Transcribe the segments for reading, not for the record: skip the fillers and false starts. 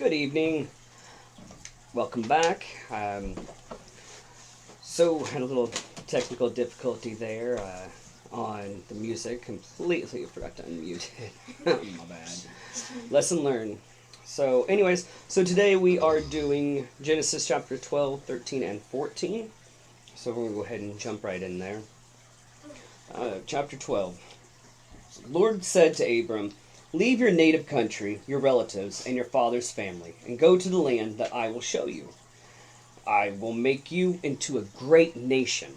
Good evening. Welcome back. Had a little technical difficulty there on the music. Completely forgot to unmute it. My bad. Lesson learned. So today we are doing Genesis chapter 12, 13, and 14. So we're going to go ahead and jump right in there. Chapter 12. The Lord said to Abram, "Leave your native country, your relatives, and your father's family, and go to the land that I will show you. I will make you into a great nation.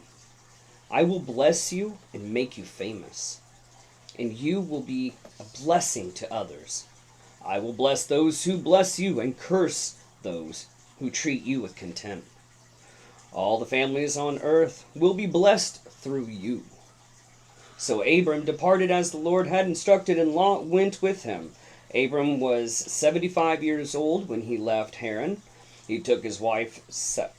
I will bless you and make you famous, and you will be a blessing to others. I will bless those who bless you and curse those who treat you with contempt. All the families on earth will be blessed through you." So Abram departed as the Lord had instructed, and Lot went with him. Abram was 75 years old when he left Haran. He took his wife Sarai,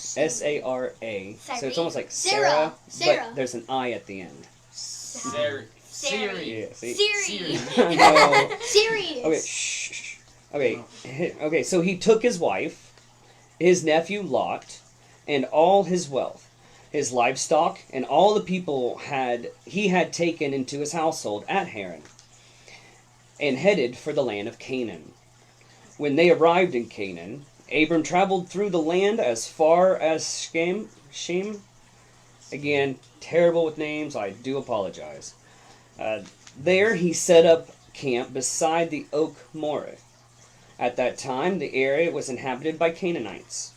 S-A-R-A. So it's almost like Sarah, but there's an I at the end. Siri. Yeah, see? Siri. No. Sirius. Okay, shh. Okay, so he took his wife, his nephew Lot, and all his wealth, his livestock, and all the people he had taken into his household at Haran, and headed for the land of Canaan. When they arrived in Canaan, Abram traveled through the land as far as Shem. Again, terrible with names, I do apologize. There he set up camp beside the oak Moreh. At that time, the area was inhabited by Canaanites.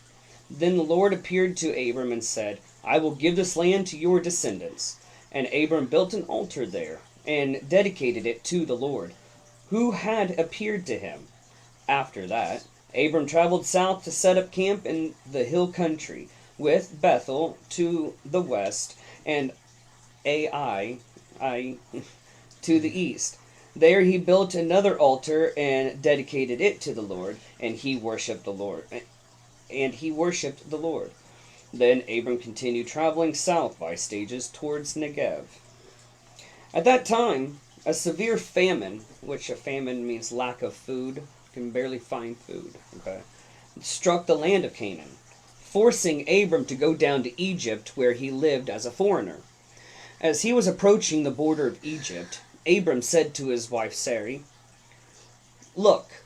Then the Lord appeared to Abram and said, "I will give this land to your descendants." And Abram built an altar there, and dedicated it to the Lord, who had appeared to him. After that, Abram traveled south to set up camp in the hill country, with Bethel to the west, and Ai to the east. There he built another altar and dedicated it to the Lord, and he worshipped the Lord. Then Abram continued traveling south by stages towards Negev. At that time, a severe famine, which a famine means lack of food, you can barely find food, struck the land of Canaan, forcing Abram to go down to Egypt, where he lived as a foreigner. As he was approaching the border of Egypt, Abram said to his wife Sarai, "Look,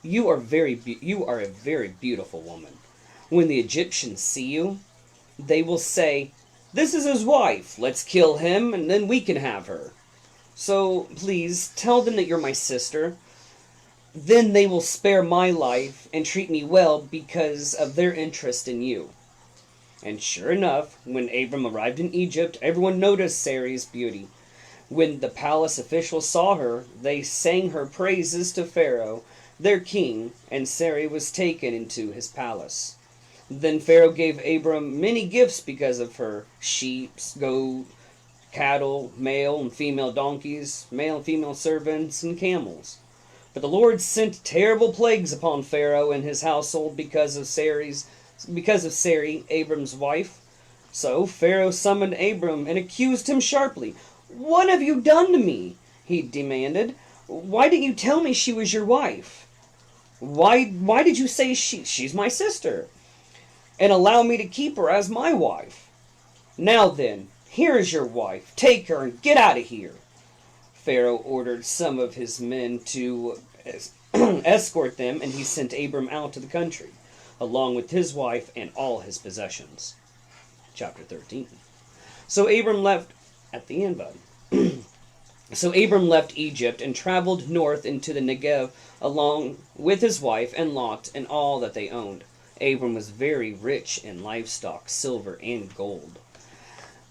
you are a very beautiful woman. When the Egyptians see you, they will say, 'This is his wife. Let's kill him, and then we can have her.' So please tell them that you're my sister. Then they will spare my life and treat me well because of their interest in you." And sure enough, when Abram arrived in Egypt, everyone noticed Sarai's beauty. When the palace officials saw her, they sang her praises to Pharaoh, their king, and Sarai was taken into his palace. Then Pharaoh gave Abram many gifts because of her: sheep, goats, cattle, male and female donkeys, male and female servants, and camels. But the Lord sent terrible plagues upon Pharaoh and his household because of Sarai, Abram's wife. So Pharaoh summoned Abram and accused him sharply. "What have you done to me?" he demanded. "Why didn't you tell me she was your wife? Why did you say she's my sister, and allow me to keep her as my wife? Now then, here is your wife. Take her and get out of here." Pharaoh ordered some of his men to escort them, and he sent Abram out to the country, along with his wife and all his possessions. Chapter 13. So Abram left Egypt and traveled north into the Negev along with his wife and Lot and all that they owned. Abram was very rich in livestock, silver, and gold.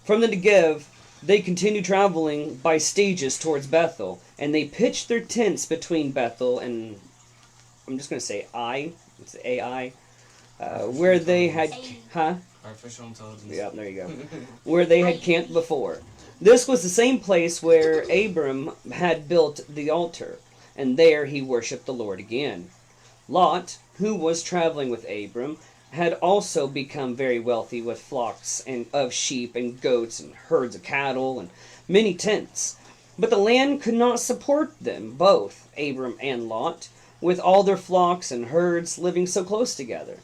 From the Negev, they continued traveling by stages towards Bethel, and they pitched their tents between Bethel and, I'm just going to say it's AI, where they had, Artificial intelligence. Yeah, there you go. Where they had camped before. This was the same place where Abram had built the altar, and there he worshipped the Lord again. Lot, who was traveling with Abram, had also become very wealthy with flocks of sheep and goats and herds of cattle and many tents. But the land could not support them, both Abram and Lot, with all their flocks and herds living so close together.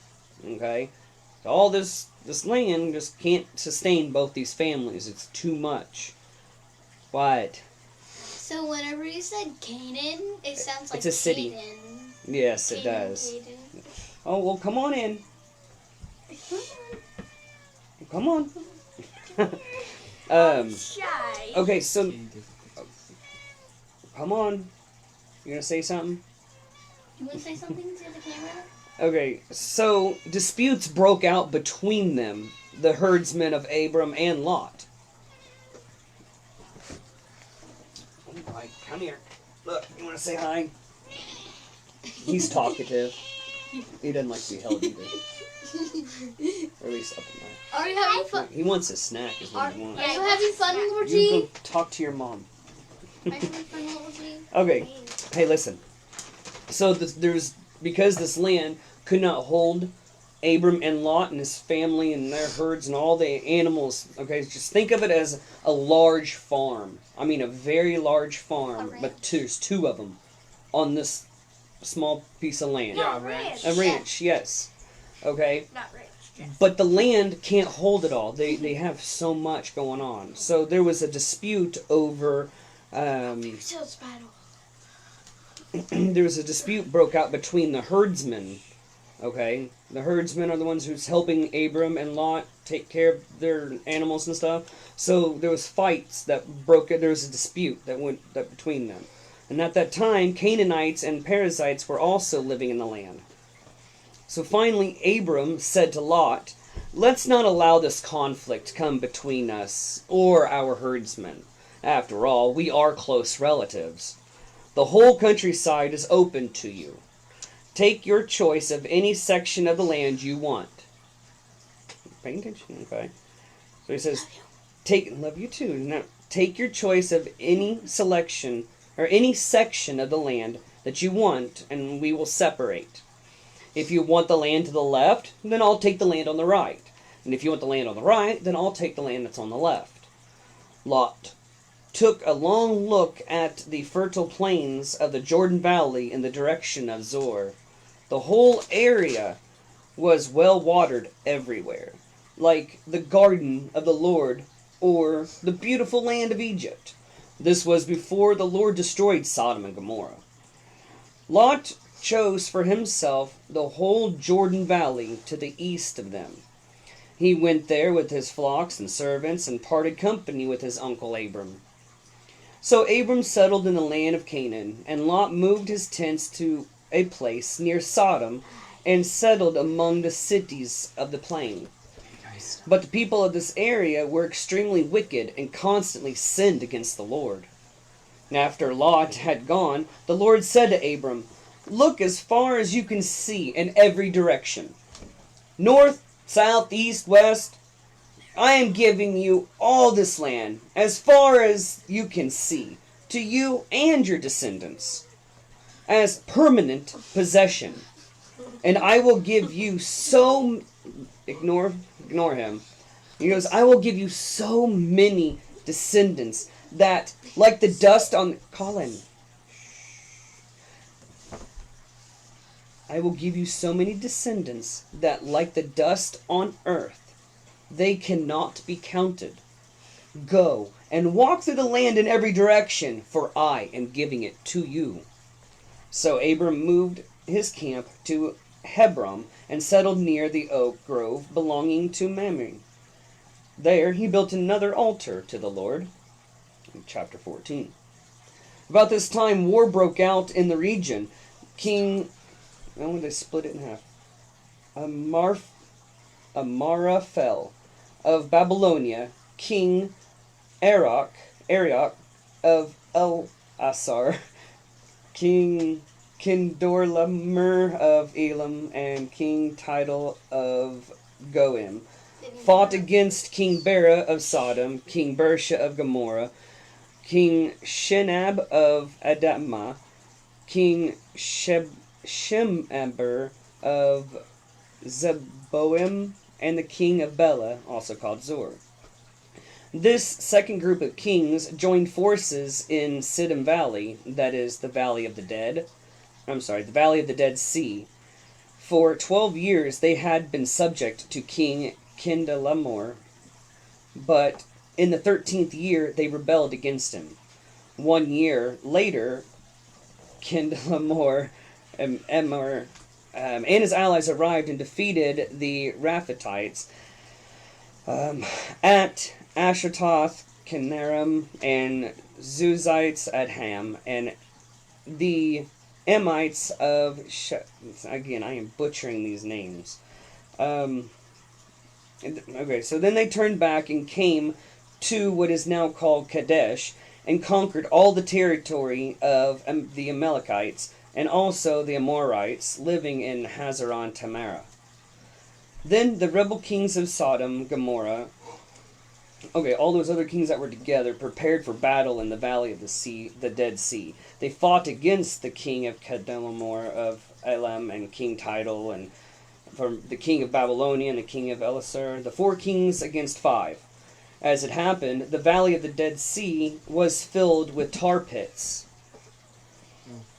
Okay? So all this land just can't sustain both these families. It's too much. What? So whenever you said Canaan, it sounds like It's a city. Canaan. Yes, it Canaan, does. Canaan. Oh, well, come on in. Come on. Shy. Okay, so come on. You gonna say something? You want to say something to the camera? Okay, so disputes broke out between them, the herdsmen of Abram and Lot. All right, come here. Look, you want to say hi? He's talkative. He doesn't like to be held either. Or at least up in there. Are you having fun? He wants a snack, is what he wants. Are you having fun, Lord You G? go talk to your mom. Are you having fun, Lord G? Okay, hey, listen. So because this land could not hold Abram and Lot and his family and their herds and all the animals. Okay, just think of it as a large farm. I mean, a very large farm, but there's two of them on this small piece of land. Yeah, ranch. A ranch, yes. Okay, Not rich. Yes. but the land can't hold it all. They have so much going on. So there was a dispute over. Sales battle. There was a dispute broke out between the herdsmen. Okay, the herdsmen are the ones who's helping Abram and Lot take care of their animals and stuff. So there was fights that broke. There was a dispute that went between them, and at that time, Canaanites and Perizzites were also living in the land. So finally, Abram said to Lot, "Let's not allow this conflict come between us or our herdsmen. After all, we are close relatives. The whole countryside is open to you. Take your choice of any section of the land you want." Pay attention, okay? So he says, love you too. Now, take your choice of any selection or any section of the land that you want, and we will separate. If you want the land to the left, then I'll take the land on the right. And if you want the land on the right, then I'll take the land that's on the left. Lot took a long look at the fertile plains of the Jordan Valley in the direction of Zoar. The whole area was well watered everywhere, like the garden of the Lord or the beautiful land of Egypt. This was before the Lord destroyed Sodom and Gomorrah. Lot chose for himself the whole Jordan Valley to the east of them. He went there with his flocks and servants and parted company with his uncle Abram. So Abram settled in the land of Canaan, and Lot moved his tents to a place near Sodom and settled among the cities of the plain. But the people of this area were extremely wicked and constantly sinned against the Lord. And after Lot had gone, the Lord said to Abram, "Look as far as you can see in every direction. North, south, east, west. I am giving you all this land, as far as you can see, to you and your descendants, as permanent possession. And I will give you so..." Ignore him. He goes, "I will give you so many descendants that, like the dust on..." Colin. "I will give you so many descendants that, like the dust on earth, they cannot be counted. Go and walk through the land in every direction, for I am giving it to you." So Abram moved his camp to Hebron and settled near the oak grove belonging to Mamre. There he built another altar to the Lord. In chapter 14. About this time, war broke out in the region. They split it in half. Amaraphel of Babylonia, King Arioch of El-Assar, King Kindorlaomer of Elam, and King Tidal of Goim fought against King Bera of Sodom, King Bersha of Gomorrah, King Shinab of Adamah, King Shemeber of Zeboim, and the king of Bela, also called Zor. This second group of kings joined forces in Siddim Valley, that is the Valley of the Dead. The Valley of the Dead Sea. For 12 years they had been subject to King Kindalamor, but in the 13th year they rebelled against him. 1 year later, Kindalamor and his allies arrived and defeated the Raphatites at Ashtaroth, Kinnarim, and Zuzites at Ham, and the Emites of again, I am butchering these names. Okay, so then they turned back and came to what is now called Kadesh, and conquered all the territory of the Amalekites, and also the Amorites living in Hazaron Tamara. Then the rebel kings of Sodom, Gomorrah, all those other kings that were together, prepared for battle in the valley of the sea, the Dead Sea. They fought against the king of Kedorlaomer of Elam, and King Tidal, and from the king of Babylonia and the king of Elasar, the 4 kings against 5. As it happened, the valley of the Dead Sea was filled with tar pits.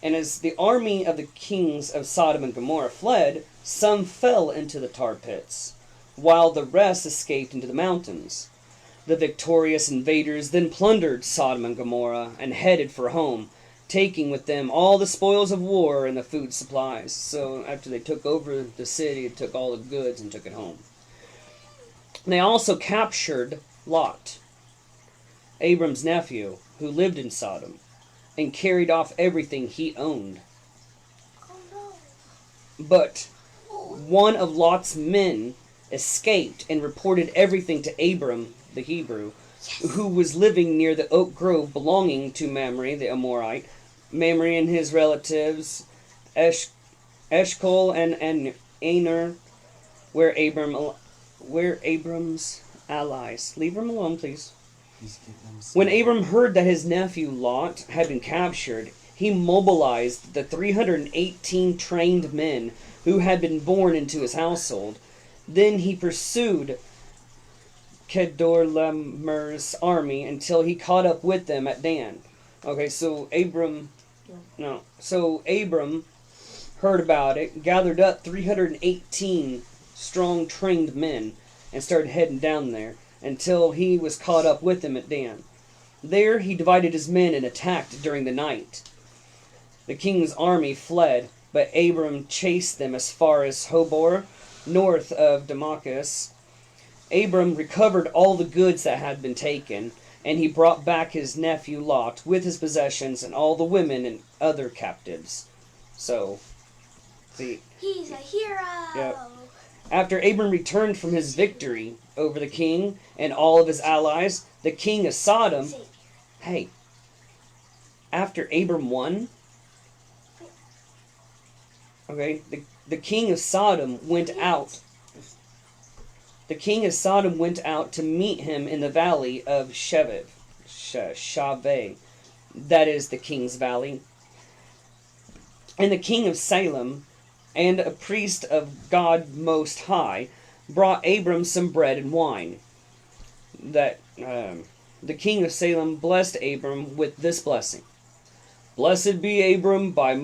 And as the army of the kings of Sodom and Gomorrah fled, some fell into the tar pits, while the rest escaped into the mountains. The victorious invaders then plundered Sodom and Gomorrah and headed for home, taking with them all the spoils of war and the food supplies. So after they took over the city, they took all the goods and took it home. They also captured Lot, Abram's nephew, who lived in Sodom, and carried off everything he owned. Oh no. But one of Lot's men escaped and reported everything to Abram, the Hebrew, who was living near the oak grove belonging to Mamre, the Amorite. Mamre and his relatives, Eshcol and Aner, where Abram's allies. Leave him alone, please. When Abram heard that his nephew Lot had been captured, he mobilized the 318 trained men who had been born into his household. Then he pursued Kedorlaomer's army until he caught up with them at Dan. Okay, so Abram heard about it, gathered up 318 strong trained men, and started heading down there until he was caught up with them at Dan. There he divided his men and attacked during the night. The king's army fled, but Abram chased them as far as Hobor, north of Damascus. Abram recovered all the goods that had been taken, and he brought back his nephew Lot with his possessions and all the women and other captives. So, see, he's a hero. Yep. After Abram returned from his victory over the king and all of his allies, the king of Sodom, after Abram won, the king of Sodom went out. The king of Sodom went out to meet him in the valley of Shaveh, that is the king's valley. And the king of Salem, and a priest of God Most High, brought Abram some bread and wine. The king of Salem blessed Abram with this blessing: "Blessed be Abram by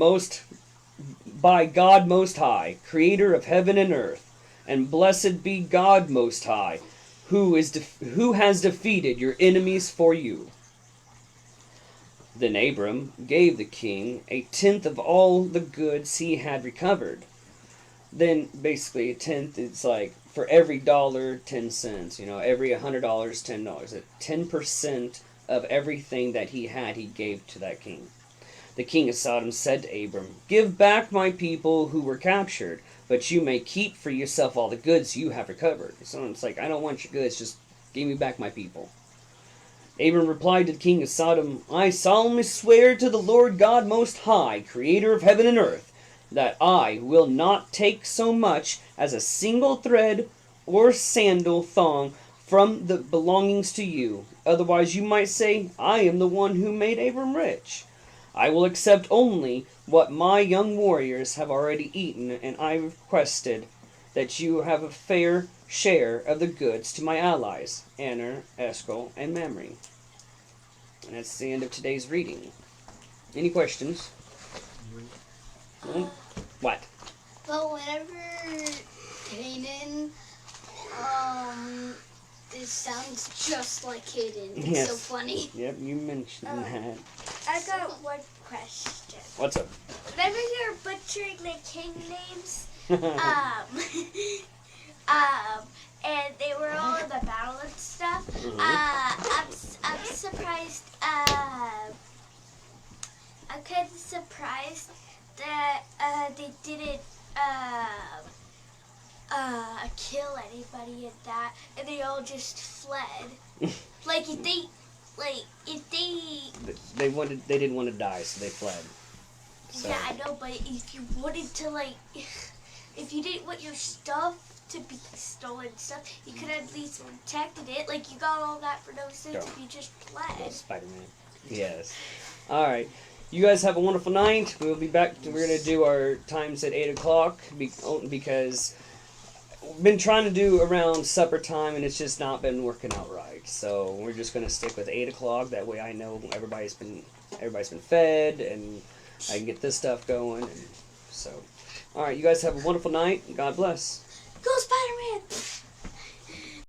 God Most High, creator of heaven and earth, and blessed be God Most High, who has defeated your enemies for you." Then Abram gave the king 1/10 of all the goods he had recovered. Then basically 1/10, it's like for every dollar, 10 cents. Every $100, $10. 10% of everything that he had, he gave to that king. The king of Sodom said to Abram, "Give back my people who were captured, but you may keep for yourself all the goods you have recovered." So it's like, I don't want your goods, just give me back my people. Abram replied to the king of Sodom, "I solemnly swear to the Lord God Most High, creator of heaven and earth, that I will not take so much as a single thread or sandal thong from the belongings to you. Otherwise you might say, I am the one who made Abram rich. I will accept only what my young warriors have already eaten, and I requested that you have a fair share of the goods to my allies, Aner, Eskel, and Mamre. And that's the end of today's reading. Any questions? What? But whenever Kanan, this sounds just like Kaden. It's Yes. so funny. Yep, you mentioned that. I got one question. What's up? Whenever you're butchering the king names, and they were all in the battle and stuff, I'm surprised, I'm kind of surprised that they didn't kill anybody in that, and they all just fled. Like if they They didn't want to die, so they fled. So. Yeah, I know, but if you wanted to, if you didn't want your stuff to be stolen and stuff, you could have at least protected it. Like, you got all that for no sense if you just fled. Spider-Man. Yes. All right. You guys have a wonderful night. We'll be back. We're going to do our times at 8 o'clock because we've been trying to do around supper time, and it's just not been working out right. So we're just going to stick with 8 o'clock. That way I know everybody's been fed, and I can get this stuff going. And so, all right. You guys have a wonderful night. God bless. Go Spider!